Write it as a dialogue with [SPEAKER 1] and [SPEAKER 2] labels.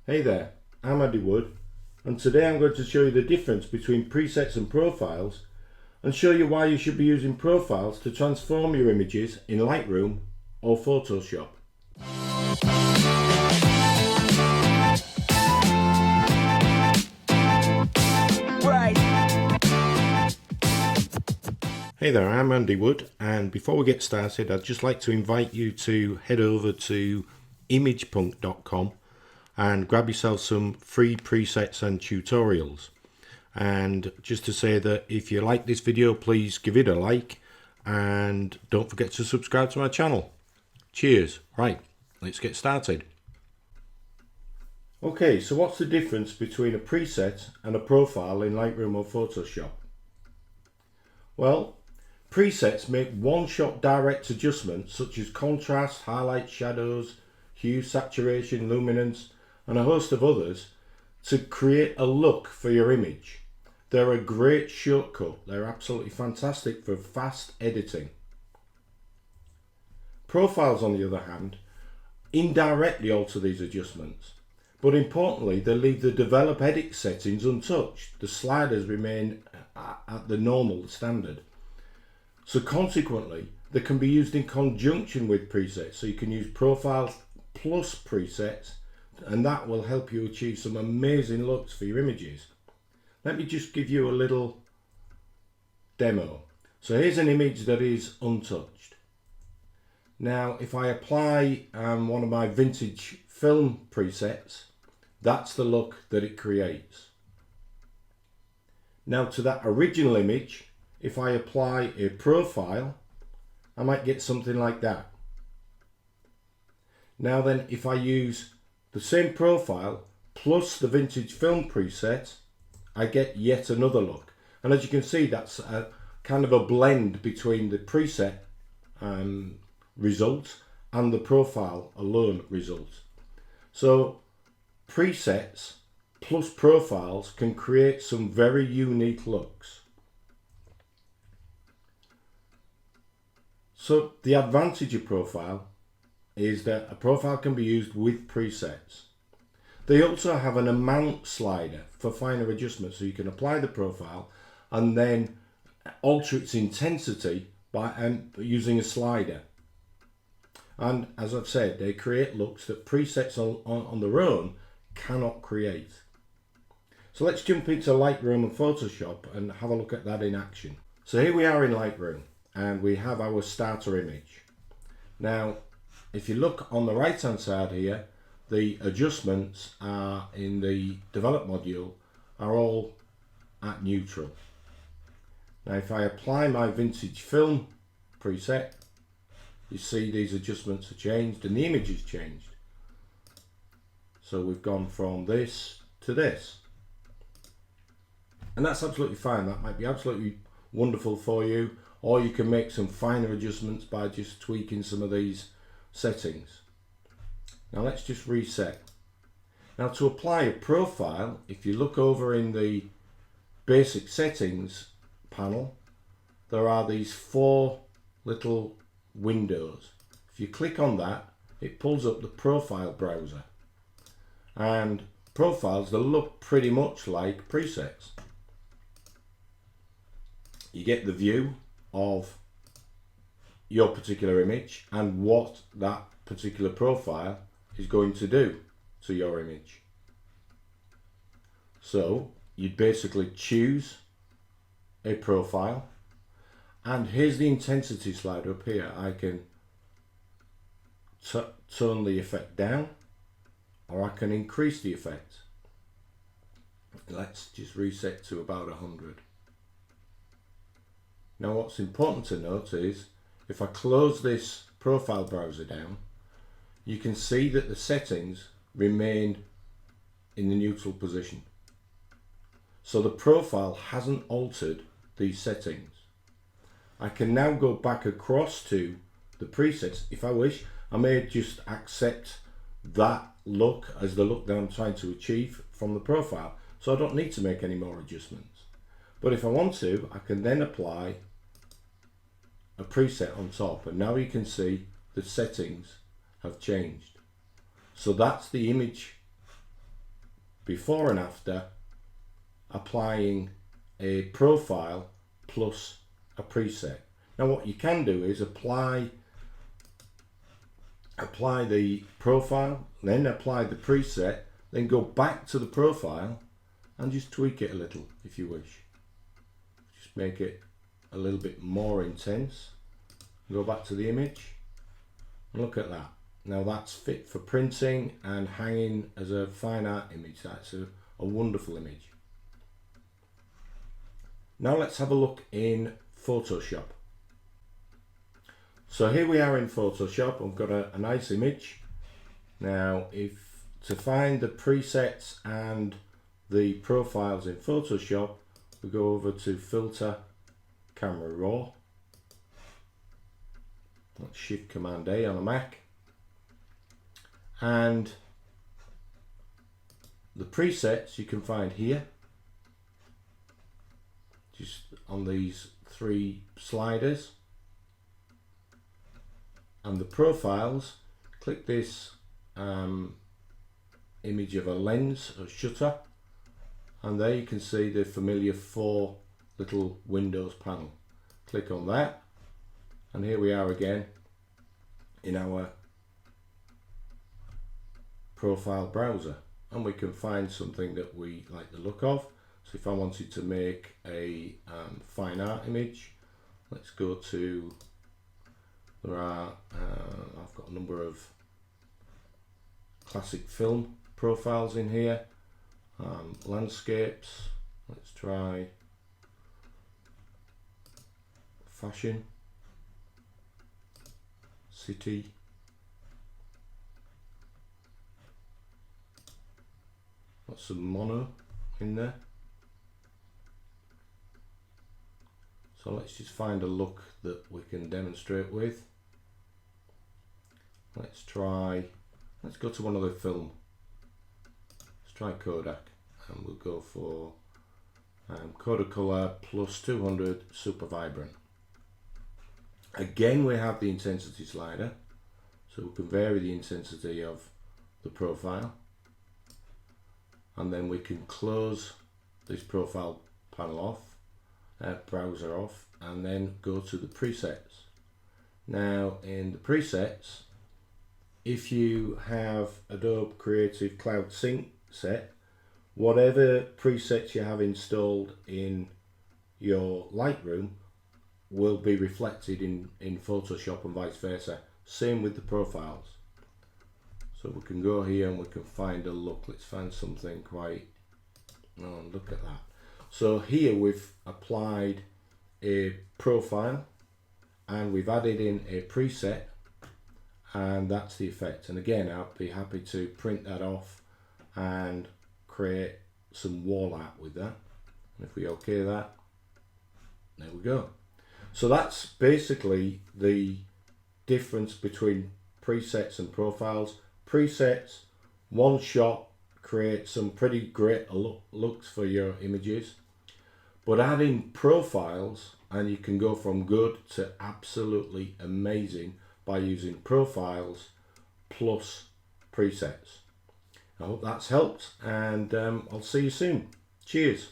[SPEAKER 1] Hey there, I'm Andy Wood, and today I'm going to show you the difference between presets and profiles and show you why you should be using profiles to transform your images in Lightroom or Photoshop. Hey there, I'm Andy Wood, and before we get started I'd just like to invite you to head over to imagepunk.com and grab yourself some free presets and tutorials. And just to say that if you like this video, please give it a like and don't forget to subscribe to my channel. Cheers. Right, let's get started. Okay, so what's the difference between a preset and a profile in Lightroom or Photoshop? Well, presets make one-shot direct adjustments such as contrast, highlight, shadows, hue, saturation, luminance, and a host of others to create a look for your image. They're a great shortcut. They're absolutely fantastic for fast editing. Profiles, on the other hand, indirectly alter these adjustments, but importantly they leave the develop edit settings untouched. The sliders remain at the normal standard. So consequently, they can be used in conjunction with presets. So you can use profiles plus presets, and that will help you achieve some amazing looks for your images. Let me just give you a little demo. So here's an image that is untouched. Now if I apply one of my vintage film presets, that's the look that it creates. Now to that original image, if I apply a profile, I might get something like that. Now then, if I use the same profile plus the vintage film preset, I get yet another look. And as you can see, that's a kind of a blend between the preset result and the profile alone result. So presets plus profiles can create some very unique looks. So the advantage of profile is that a profile can be used with presets. They also have an amount slider for finer adjustments, so you can apply the profile and then alter its intensity by using a slider. And as I've said, they create looks that presets on their own cannot create. So let's jump into Lightroom and Photoshop and have a look at that in action. So here we are in Lightroom and we have our starter image. Now if you look on the right hand side here, the adjustments are in the develop module are all at neutral. Now if I apply my vintage film preset, you see these adjustments are changed and the image has changed. So we've gone from this to this. And that's absolutely fine. That might be absolutely wonderful for you, or you can make some finer adjustments by just tweaking some of these settings. Now let's just reset. Now to apply a profile, if you look over in the basic settings panel, there are these four little windows. If you click on that, it pulls up the profile browser, and profiles, they look pretty much like presets. You get the view of your particular image and what that particular profile is going to do to your image. So you'd basically choose a profile, and here's the intensity slider up here. I can turn the effect down, or I can increase the effect. Let's just reset to about 100. Now what's important to note is if I close this profile browser down, you can see that the settings remain in the neutral position. So the profile hasn't altered these settings. I can now go back across to the presets. If I wish, I may just accept that look as the look that I'm trying to achieve from the profile. So I don't need to make any more adjustments. But if I want to, I can then apply a preset on top, and now you can see the settings have changed. So that's the image before and after applying a profile plus a preset. Now what you can do is apply the profile, then apply the preset, then go back to the profile and just tweak it a little if you wish. Just make it a little bit more intense. Go back to the image and look at that. Now that's fit for printing and hanging as a fine art image. That's a wonderful image. Now let's have a look in Photoshop. So here we are in Photoshop. I've got a nice image. Now to find the presets and the profiles in Photoshop, we go over to Filter, Camera Raw. That's Shift Command A on a Mac. And the presets you can find here, just on these 3 sliders. And the profiles, click this image of a lens or shutter, and there you can see the familiar 4 little Windows panel. Click on that, and here we are again in our profile browser, and we can find something that we like the look of. So if I wanted to make a fine art image, let's go to, I've got a number of classic film profiles in here, landscapes, let's try fashion, city, got some mono in there. So let's just find a look that we can demonstrate with. Let's go to one of the film. Let's try Kodak, and we'll go for Kodak Color plus 200 Super Vibrant. Again, we have the intensity slider, so we can vary the intensity of the profile, and then we can close this profile panel off, browser off, and then go to the presets. Now in the presets, if you have Adobe Creative Cloud Sync set, whatever presets you have installed in your Lightroom will be reflected in Photoshop and vice versa. Same with the profiles. So we can go here and we can find a look. Let's find something quite, oh, look at that. So here we've applied a profile and we've added in a preset, and that's the effect. And again, I'll be happy to print that off and create some wall art with that. And if we OK that, there we go. So that's basically the difference between presets and profiles. Presets, one shot, create some pretty great looks for your images, but add in profiles and you can go from good to absolutely amazing by using profiles plus presets. I hope that's helped, and I'll see you soon. Cheers.